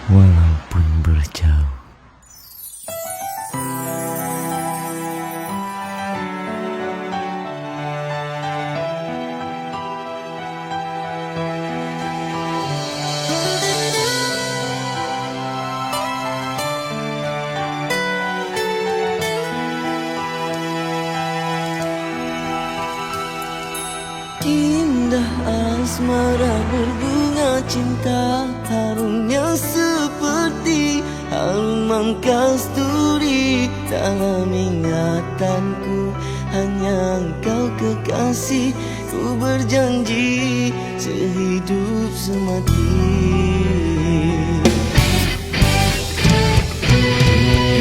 walaupun berjauh. Indah asmara berbunga cinta, harumnya seperti haruman kasturi. Dalam ingatanku hanya engkau kekasih, ku berjanji sehidup semati.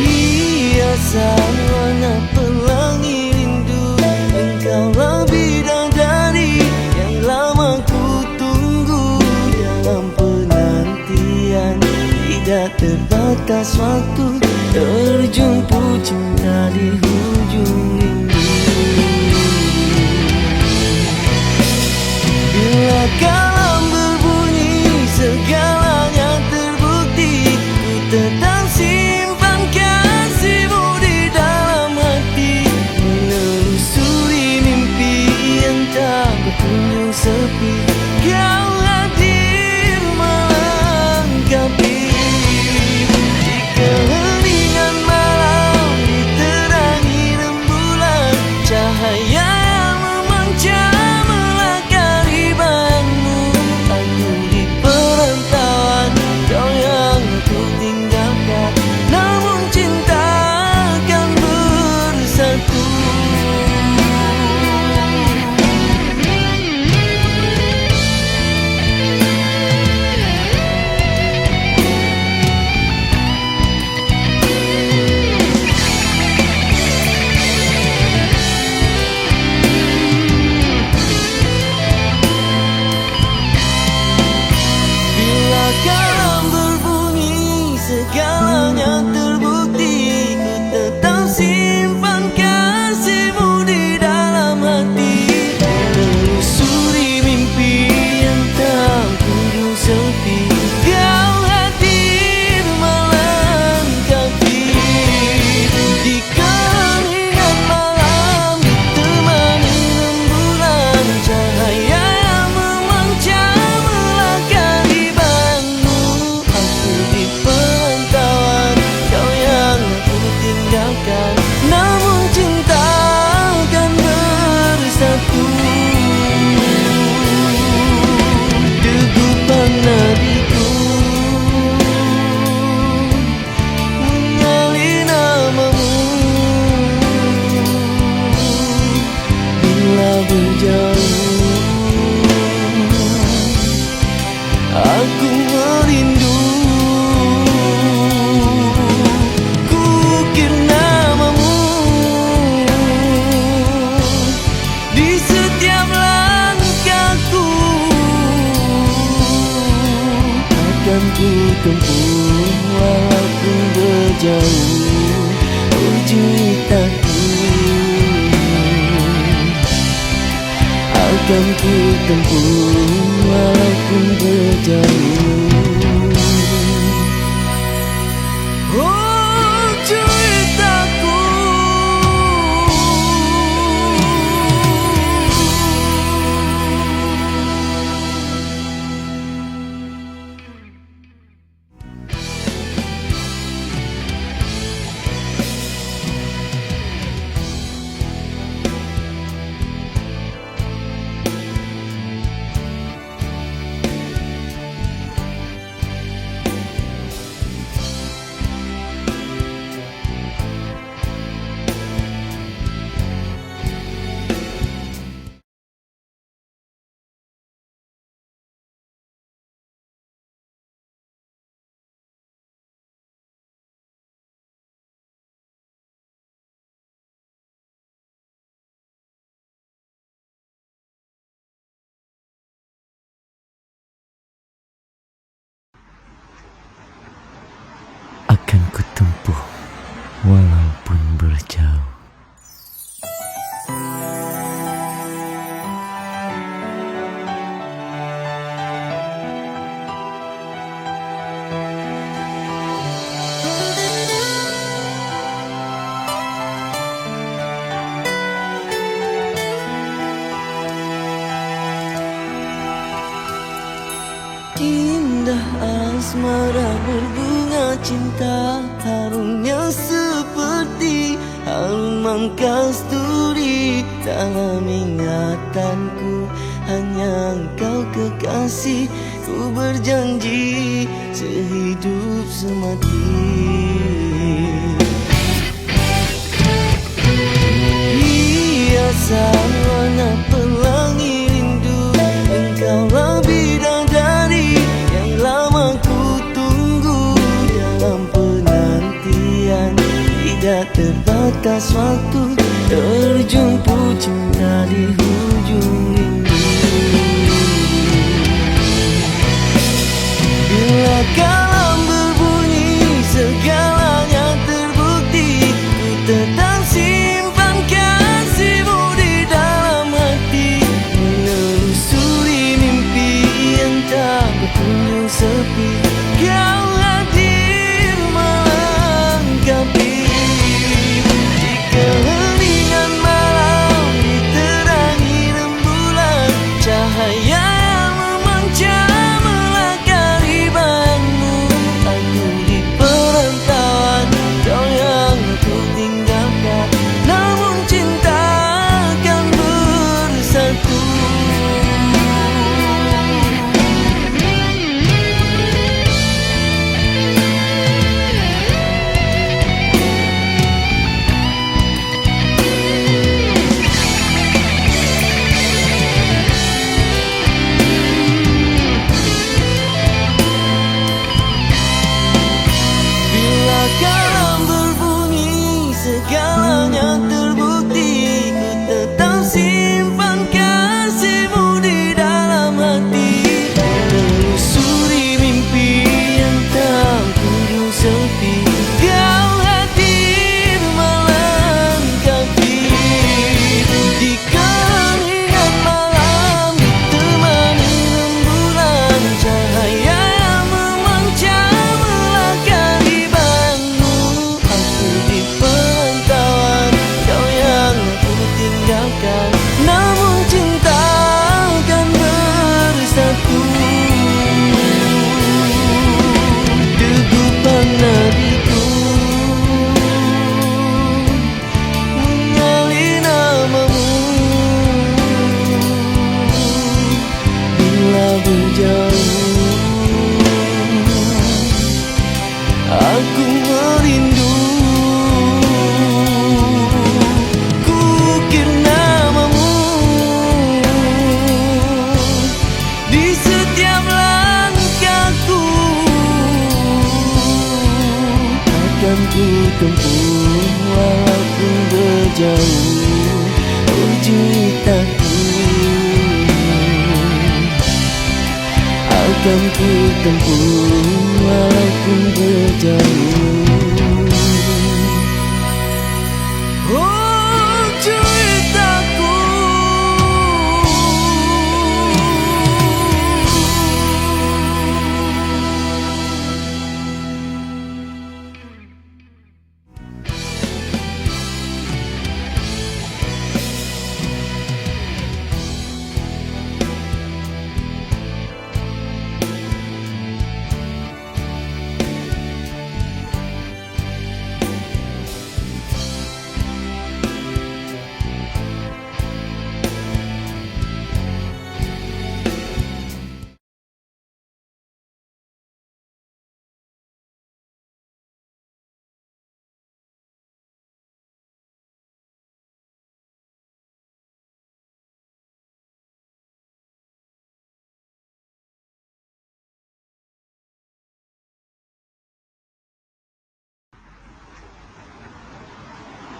Hiasan warna pelangi rindu, engkaulah bidadari yang lama ku tunggu. Dalam penantian tidak terbatas waktu, terjumpa cinta di hujung rindu. Bila kalam berbunyi segalanya terbukti, ku tetap simpan kasihmu di dalam hati. Menelusuri mimpi yang tak berkunjung sepi, kau hadir melengkapi. Di keheningan malam diterangi rembulan, cahaya yang memancar melakari bayangmu. Aku di perantauan, kau yang aku tinggalkan, namun cinta akan bersatu. Bila kalam berbunyi segalanya terbukti, ku tetap simpan kasihmu di dalam hati. Menelusuri mimpi yang tak kunjung sepi, kau hadir melengkapi. Di keheningan malam ditemani rembulan, cahaya yang memancar melakari bayangmu. Aku di perantauan, kau yang aku tinggalkan, namun cinta akan bersatu. Degupan nadiku mengenali namamu. Bila berjauh aku merindu, ku ukir namamu di setiap langkahku. Akan ku tempuh walaupun berjauh ujung taku. Akan ku tempuh walaupun berjauh. Oh, ceritaku. Akan ku tempuh walaupun berjauh. asmara berbunga cinta, harumnya seperti harum kasturi. Dalam ingatanku hanya engkau kekasih, ku berjanji sehidup semati. Hiasan warna pelangi rindu, engkaulah bidadari yang lama ku tunggu. Dalam penantian tidak terbatas waktu, terjumpa cinta di hujung rindu. Bila kalam berbunyi segalanya terbukti, ku tetap simpan kasihmu di dalam hati. Menelusuri mimpi yang tak berkunjung sepi, kau hadir melengkapi. Di keheningan malam diterangi rembulan, cahaya yang memancar melakari bayangmu. Aku di perantauan, kau yang aku tinggalkan, namun cinta akan bersatu. Bila kalam berbunyi segalanya terbukti, ku tetap simpan kasihmu di dalam hati. Menelusuri mimpi yang tak kunjung sepi, kau hadir melengkapi. Di keheningan malam ditemani rembulan, cahaya yang memancar melakari bayangmu. Aku di perantauan, kau yang aku tinggalkan, namun cinta akan bersatu. Degupan nadiku mengenali namamu. Bila berjauh aku merindu, ku ukir namamu di setiap langkahku. Akan ku tempuh walaupun berjauh juitaku. Akan ku tempuh walaupun berjauh. Oh, juitaku.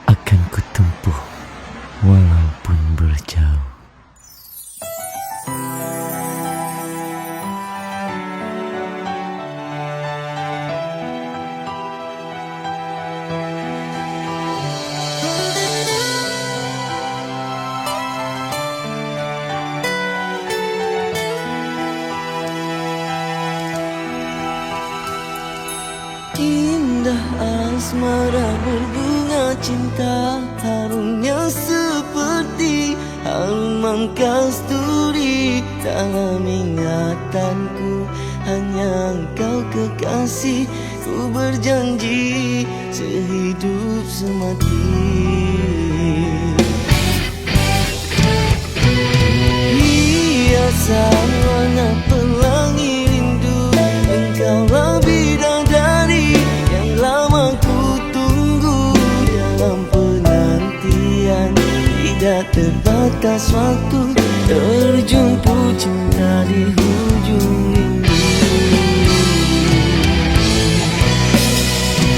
Akan ku tempuh walaupun berjauh. Indah asmara berbunga cinta, harumnya seperti harum kasturi. Dalam ingatanku hanya engkau kekasih. Ku berjanji sehidup semati. Hiasan warna pelangi rindu, engkaulah bidadari yang lama ku tunggu. Dalam penantian tidak terbatas waktu, terjumpa cinta di hujung rindu.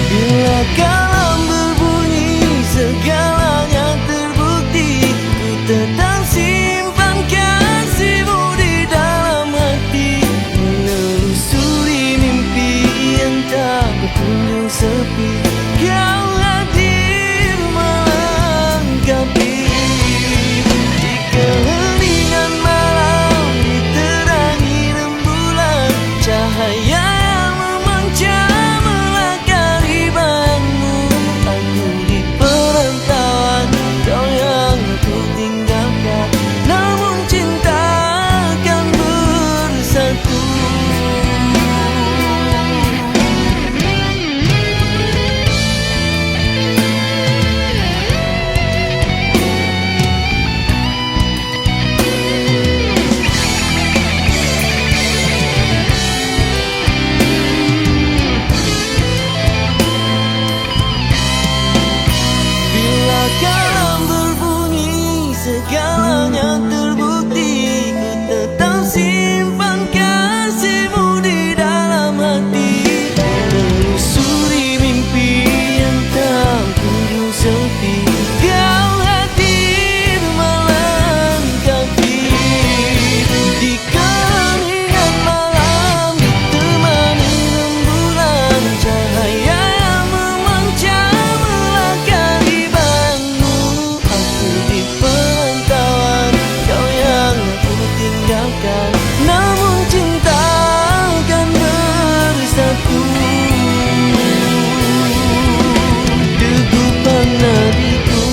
Bila kalam berbunyi segalanya terbukti, ku tetap simpan kasihmu di dalam hati. Menelusuri mimpi yang tak berkunjung sepi, kau hadir melengkapi. Di keheningan malam diterangi rembulan, cahaya yang memancar melakari bayangmu. Aku di perantauan, kau yang aku tinggalkan, namun cinta akan bersatu. Bila kalam berbunyi segalanya terbukti, ku tetap simpan kasihmu di dalam hati. Menelusuri mimpi yang tak kunjung sepi, kau hadir melengkapi. Di keheningan malam ditemani rembulan, cahaya yang memancar melakari bayangmu. Aku di perantauan, kau yang aku tinggalkan, namun cinta akan bersatu. Degupan nadiku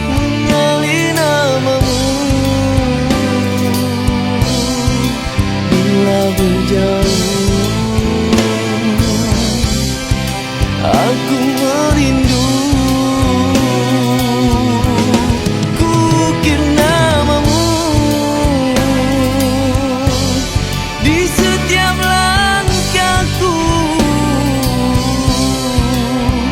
mengalih namamu. Bila berjauh aku merindu, ku ukir namamu di setiap langkahku.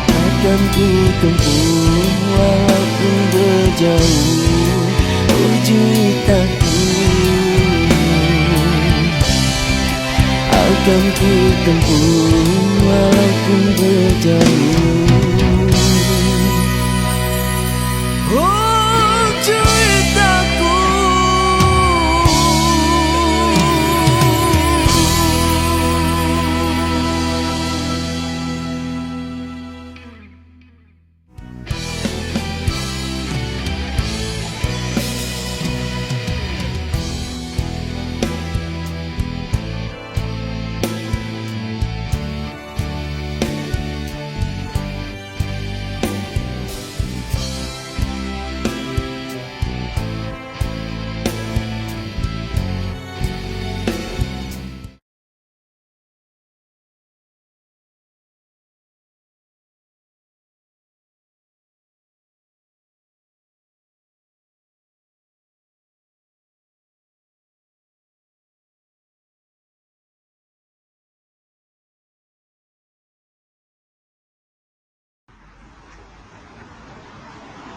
Akan ku tempuh walaupun berjauh juitaku. Akan ku tempuh walaupun berjauh. Oh, juitaku.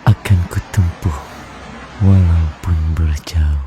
Akan kutempuh walaupun berjauh.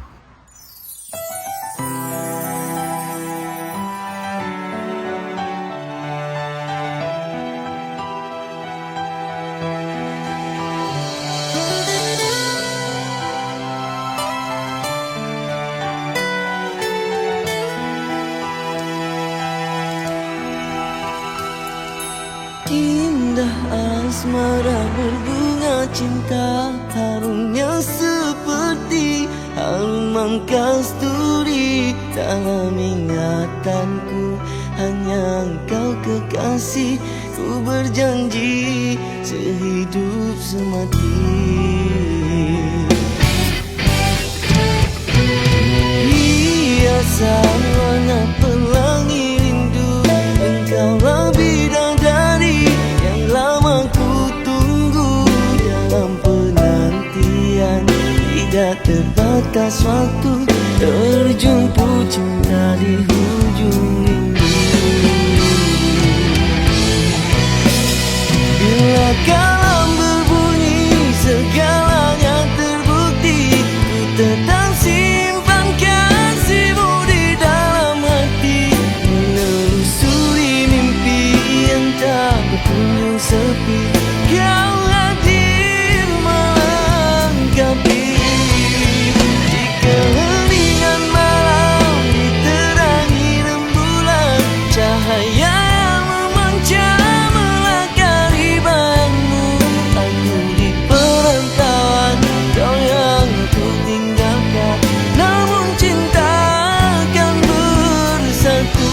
Indah asmara berbunga cinta, harumnya seperti harum kasturi. Dalam ingatanku hanya engkau kekasih. Ku berjanji sehidup semati. hiasan warna pelangi rindu. Engkaulah bidadari yang lama ku tunggu. Dalam penantian tidak terbatas waktu, terjumpa cinta di hujung rindu. Bila kalam berbunyi segalanya terbukti, ku tetap simpan kasihmu di dalam hati. Menelusuri mimpi yang tak berkunjung sepi, kau hadir melengkapi. Di keheningan malam diterangi rembulan, cahaya yang memancar melakari bayangmu. Aku di perantauan, kau yang aku tinggalkan, namun cinta akan bersatu.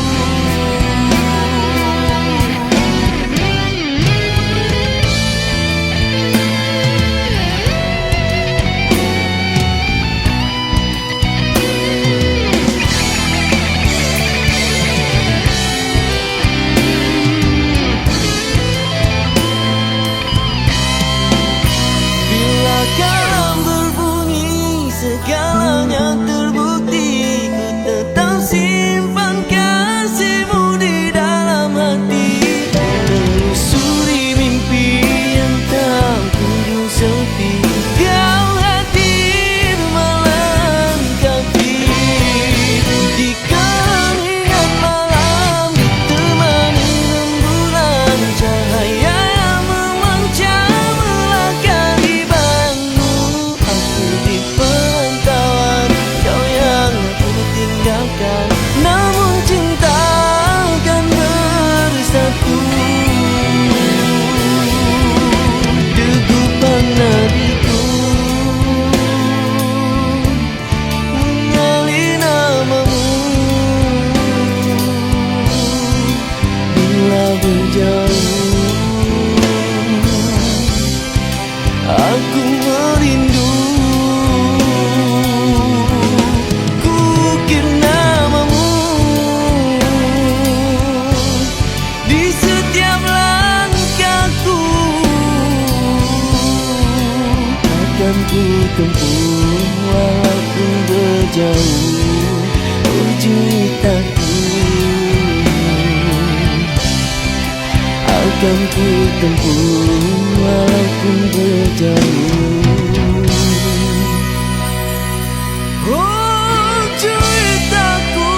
Bila kalam berbunyi segalanya terbukti, ku tetap simpan kasihmu di dalam hati. Menelusuri mimpi yang tak kunjung sepi, kau hadir melengkapi. Di keheningan malam ditemani rembulan, cahaya yang memancar melakari bayangmu. Aku di perantauan, kau yang aku tinggalkan, namun cinta akan bersatu. Degupan nadiku mengenali namamu. Bila berjauh aku merindu, ku ukir namamu di setiap langkahku. Akan ku tempuh walaupun berjauh, oh juitaku. Akan ku tempuh walaupun berjauh, oh juitaku.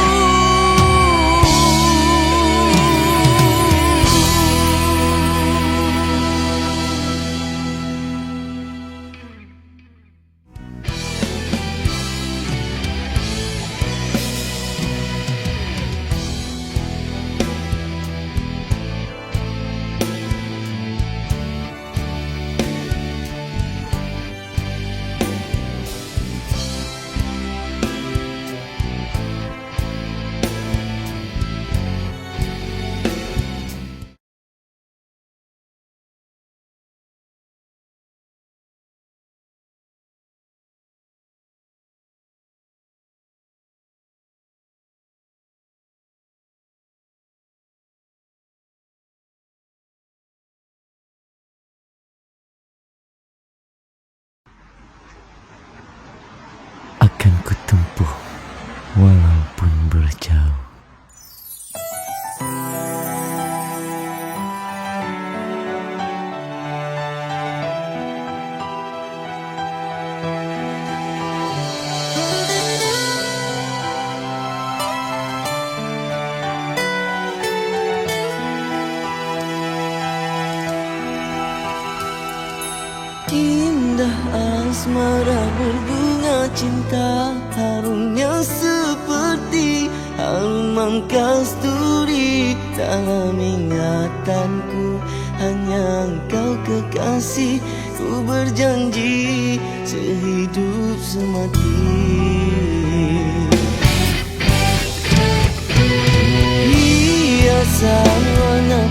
Akan kutempuh walaupun berjauh. Indah asmara berbunga cinta, harumnya seperti harum kasturi. Dalam ingatanku hanya engkau kekasih, ku berjanji sehidup semati. Hiasan warna